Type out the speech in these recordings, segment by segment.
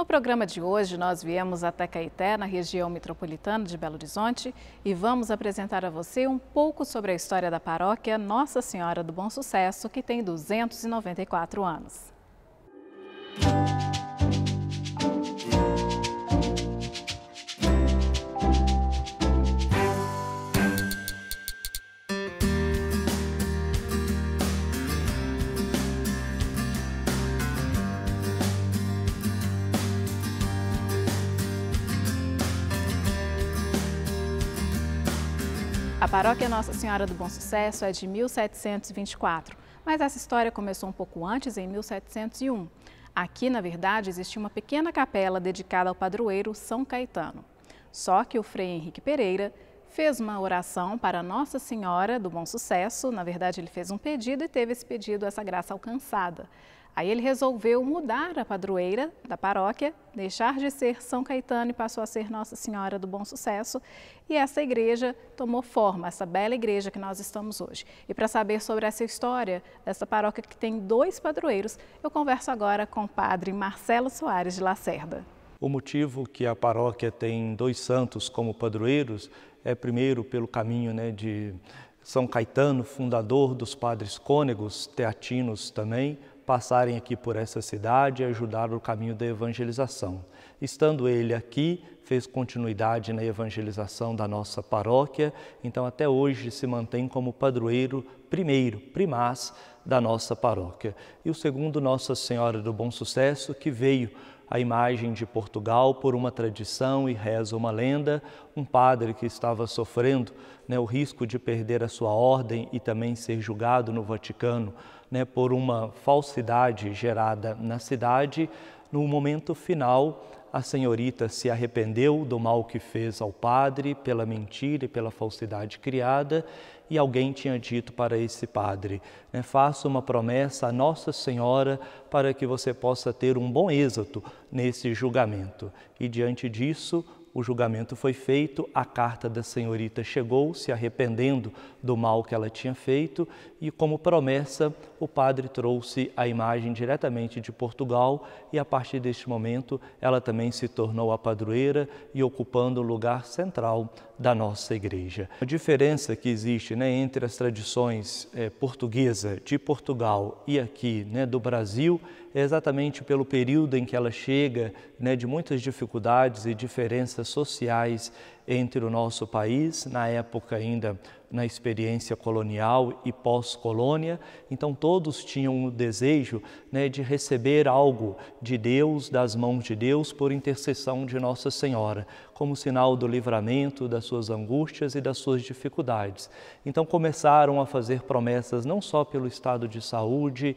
No programa de hoje, nós viemos até Caeté, na região metropolitana de Belo Horizonte, e vamos apresentar a você um pouco sobre a história da paróquia Nossa Senhora do Bom Sucesso, que tem 294 anos. A paróquia Nossa Senhora do Bom Sucesso é de 1724, mas essa história começou um pouco antes, em 1701. Aqui, na verdade, existia uma pequena capela dedicada ao padroeiro São Caetano. Só que o Frei Henrique Pereira fez uma oração para Nossa Senhora do Bom Sucesso, na verdade ele fez um pedido e teve esse pedido, essa graça alcançada. Aí ele resolveu mudar a padroeira da paróquia, deixar de ser São Caetano e passou a ser Nossa Senhora do Bom Sucesso. E essa igreja tomou forma, essa bela igreja que nós estamos hoje. E para saber sobre essa história dessa paróquia que tem 2 padroeiros, eu converso agora com o padre Marcelo Soares de Lacerda. O motivo que a paróquia tem 2 santos como padroeiros é primeiro pelo caminho de São Caetano, fundador dos padres cônegos, teatinos também, passarem aqui por essa cidade e ajudar o caminho da evangelização. Estando ele aqui, fez continuidade na evangelização da nossa paróquia, então até hoje se mantém como padroeiro primeiro, primaz da nossa paróquia. E o segundo, Nossa Senhora do Bom Sucesso, que veio a imagem de Portugal por uma tradição e reza uma lenda, um padre que estava sofrendo o risco de perder a sua ordem e também ser julgado no Vaticano por uma falsidade gerada na cidade. No momento final, a senhorita se arrependeu do mal que fez ao padre, pela mentira e pela falsidade criada, e alguém tinha dito para esse padre, faça uma promessa a Nossa Senhora para que você possa ter um bom êxito nesse julgamento. E diante disso, o julgamento foi feito, a carta da senhorita chegou, se arrependendo do mal que ela tinha feito, e como promessa, o padre trouxe a imagem diretamente de Portugal, e a partir deste momento ela também se tornou a padroeira e ocupando o lugar central da nossa igreja. A diferença que existe entre as tradições portuguesa de Portugal e aqui do Brasil é exatamente pelo período em que ela chega, de muitas dificuldades e diferenças sociais entre o nosso país, na época ainda na experiência colonial e pós-colônia. Então todos tinham o desejo de receber algo de Deus, das mãos de Deus, por intercessão de Nossa Senhora, como sinal do livramento das suas angústias e das suas dificuldades. Então começaram a fazer promessas não só pelo estado de saúde,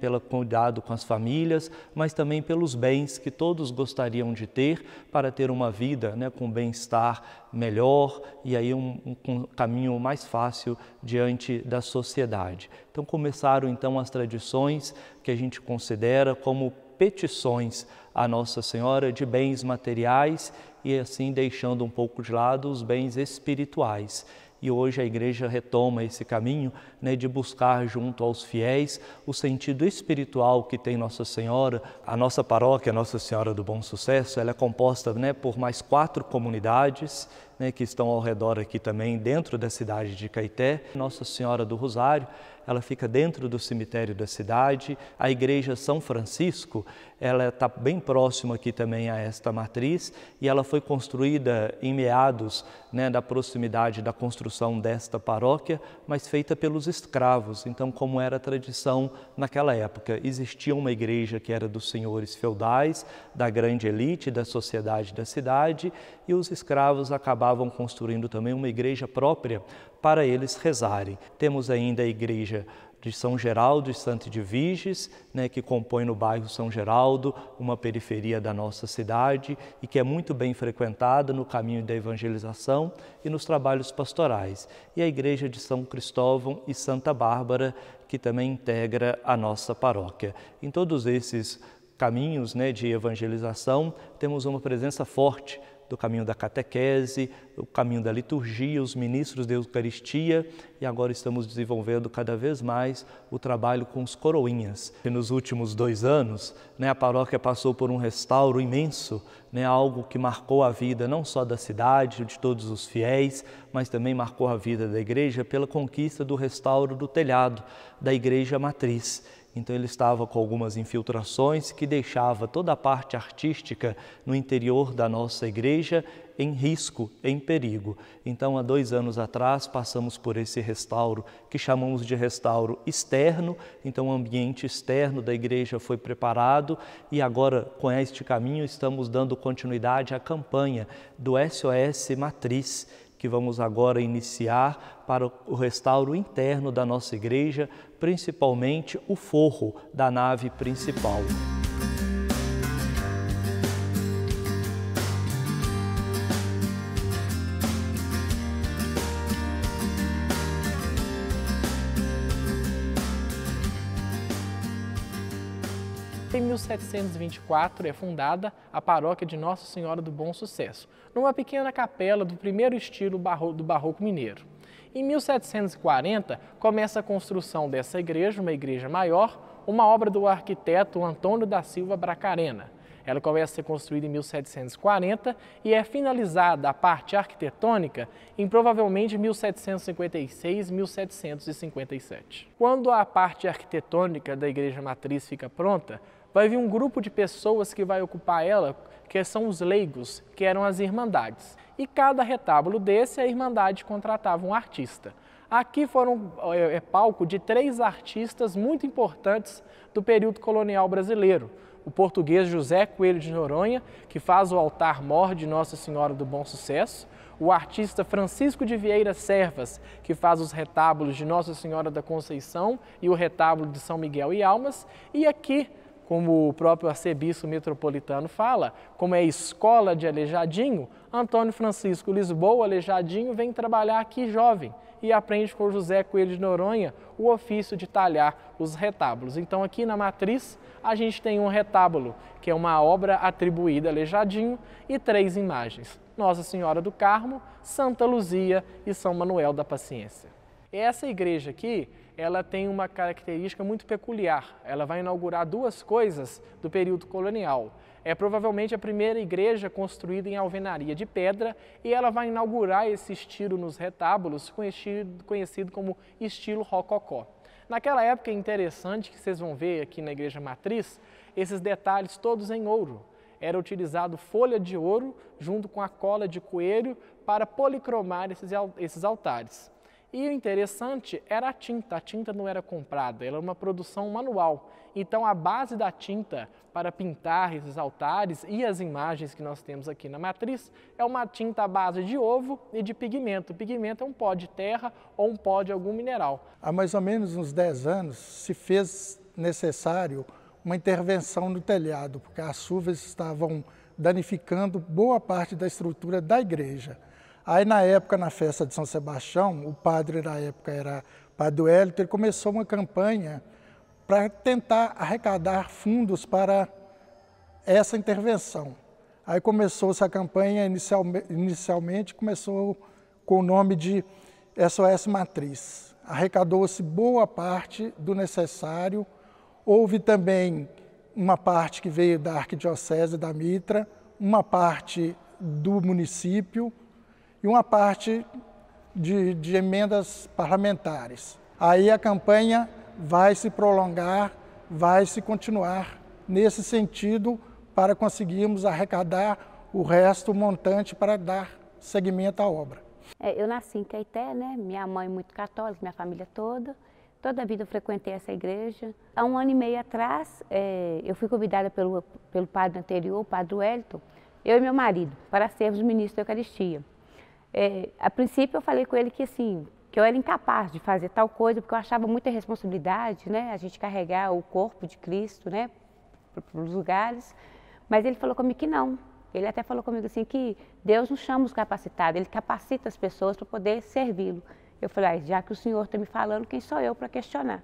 pelo cuidado com as famílias, mas também pelos bens que todos gostariam de ter para ter uma vida com bem-estar melhor e aí um caminho mais fácil diante da sociedade. Então começaram as tradições que a gente considera como petições à Nossa Senhora de bens materiais e assim deixando um pouco de lado os bens espirituais. E hoje a igreja retoma esse caminho de buscar junto aos fiéis o sentido espiritual que tem Nossa Senhora. A nossa paróquia, Nossa Senhora do Bom Sucesso, ela é composta por mais 4 comunidades que estão ao redor aqui também, dentro da cidade de Caeté. Nossa Senhora do Rosário, ela fica dentro do cemitério da cidade. A igreja São Francisco, ela está bem próxima aqui também a esta matriz e ela foi construída em meados da proximidade da construção desta paróquia, mas feita pelos escravos. Então, como era a tradição naquela época, existia uma igreja que era dos senhores feudais, da grande elite da sociedade da cidade, e os escravos acabavam construindo também uma igreja própria para eles rezarem. Temos ainda a igreja de São Geraldo e Santa Edviges, que compõe no bairro São Geraldo, uma periferia da nossa cidade e que é muito bem frequentada no caminho da evangelização e nos trabalhos pastorais. E a igreja de São Cristóvão e Santa Bárbara, que também integra a nossa paróquia. Em todos esses caminhos de evangelização, temos uma presença forte do caminho da catequese, o caminho da liturgia, os ministros da Eucaristia, e agora estamos desenvolvendo cada vez mais o trabalho com os coroinhas. E nos últimos 2 anos, a paróquia passou por um restauro imenso, algo que marcou a vida não só da cidade, de todos os fiéis, mas também marcou a vida da igreja pela conquista do restauro do telhado da igreja matriz. Então ele estava com algumas infiltrações que deixava toda a parte artística no interior da nossa igreja em risco, em perigo. Então há 2 anos atrás passamos por esse restauro que chamamos de restauro externo. Então o ambiente externo da igreja foi preparado e agora com este caminho estamos dando continuidade à campanha do SOS Matriz, que vamos agora iniciar para o restauro interno da nossa igreja, principalmente o forro da nave principal. Em 1724 é fundada a paróquia de Nossa Senhora do Bom Sucesso, numa pequena capela do primeiro estilo do barroco mineiro. Em 1740 começa a construção dessa igreja, uma igreja maior, uma obra do arquiteto Antônio da Silva Bracarena. Ela começa a ser construída em 1740 e é finalizada a parte arquitetônica em provavelmente 1756, 1757. Quando a parte arquitetônica da igreja matriz fica pronta, vai vir um grupo de pessoas que vai ocupar ela, que são os leigos, que eram as irmandades. E cada retábulo desse, a irmandade contratava um artista. Aqui foram palco de 3 artistas muito importantes do período colonial brasileiro. O português José Coelho de Noronha, que faz o altar-mor de Nossa Senhora do Bom Sucesso, o artista Francisco de Vieira Servas, que faz os retábulos de Nossa Senhora da Conceição e o retábulo de São Miguel e Almas, e aqui, como o próprio arcebispo metropolitano fala, como é escola de Aleijadinho, Antônio Francisco Lisboa Aleijadinho vem trabalhar aqui jovem e aprende com José Coelho de Noronha o ofício de talhar os retábulos. Então aqui na matriz a gente tem um retábulo, que é uma obra atribuída a Aleijadinho, e 3 imagens: Nossa Senhora do Carmo, Santa Luzia e São Manuel da Paciência. Essa igreja aqui, ela tem uma característica muito peculiar. Ela vai inaugurar 2 coisas do período colonial. É provavelmente a primeira igreja construída em alvenaria de pedra e ela vai inaugurar esse estilo nos retábulos, conhecido como estilo rococó. Naquela época é interessante que vocês vão ver aqui na igreja matriz, esses detalhes todos em ouro. Era utilizado folha de ouro junto com a cola de coelho para policromar esses altares. E o interessante era a tinta não era comprada, ela era uma produção manual. Então a base da tinta para pintar esses altares e as imagens que nós temos aqui na matriz é uma tinta à base de ovo e de pigmento. O pigmento é um pó de terra ou um pó de algum mineral. Há mais ou menos uns 10 anos se fez necessário uma intervenção no telhado, porque as chuvas estavam danificando boa parte da estrutura da igreja. Aí, na época, na festa de São Sebastião, o padre da época era Padre Wellington, ele começou uma campanha para tentar arrecadar fundos para essa intervenção. Aí começou-se a campanha, inicialmente começou com o nome de SOS Matriz. Arrecadou-se boa parte do necessário, houve também uma parte que veio da Arquidiocese da Mitra, uma parte do município, e uma parte de emendas parlamentares. Aí a campanha vai se prolongar, vai se continuar nesse sentido para conseguirmos arrecadar o resto, o montante para dar seguimento à obra. Eu nasci em Caeté, né? Minha mãe muito católica, minha família toda. Toda a vida eu frequentei essa igreja. Há 1 ano e meio atrás, eu fui convidada pelo padre anterior, o padre Wellington, eu e meu marido, para sermos ministros da Eucaristia. A princípio eu falei com ele que assim, que eu era incapaz de fazer tal coisa, porque eu achava muita responsabilidade, né, a gente carregar o corpo de Cristo, né, para os lugares, mas ele falou comigo que não. Ele até falou comigo assim que Deus não chama os capacitados, Ele capacita as pessoas para poder servi-lo. Eu falei, já que o Senhor está me falando, quem sou eu para questionar?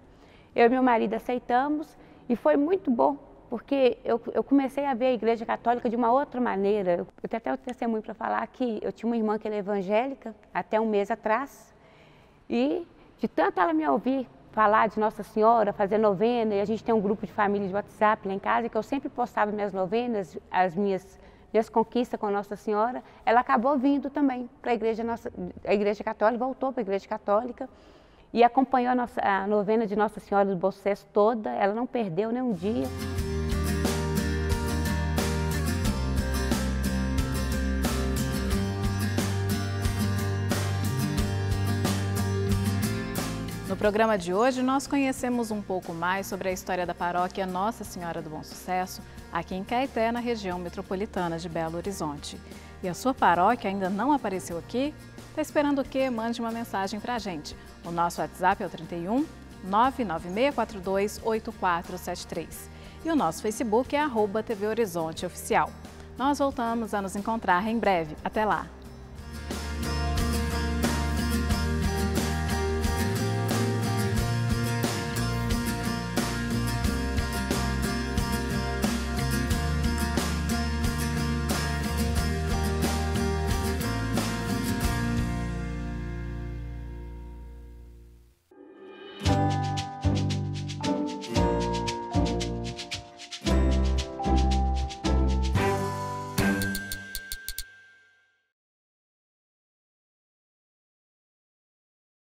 Eu e meu marido aceitamos e foi muito bom, porque eu comecei a ver a Igreja Católica de uma outra maneira. Eu tenho até o testemunho para falar que eu tinha uma irmã que era evangélica até um mês atrás, e de tanto ela me ouvir falar de Nossa Senhora, fazer novena, e a gente tem um grupo de família de WhatsApp lá em casa, que eu sempre postava minhas novenas, as minhas conquistas com Nossa Senhora, ela acabou vindo também para a Igreja Católica, voltou para a Igreja Católica e acompanhou a novena de Nossa Senhora do Bom Sucesso toda, ela não perdeu nem um dia. No programa de hoje, nós conhecemos um pouco mais sobre a história da paróquia Nossa Senhora do Bom Sucesso, aqui em Caeté, na região metropolitana de Belo Horizonte. E a sua paróquia ainda não apareceu aqui? Está esperando o quê? Mande uma mensagem para a gente. O nosso WhatsApp é o 31 99642 8473. E o nosso Facebook é @TV Horizonte Oficial. Nós voltamos a nos encontrar em breve. Até lá!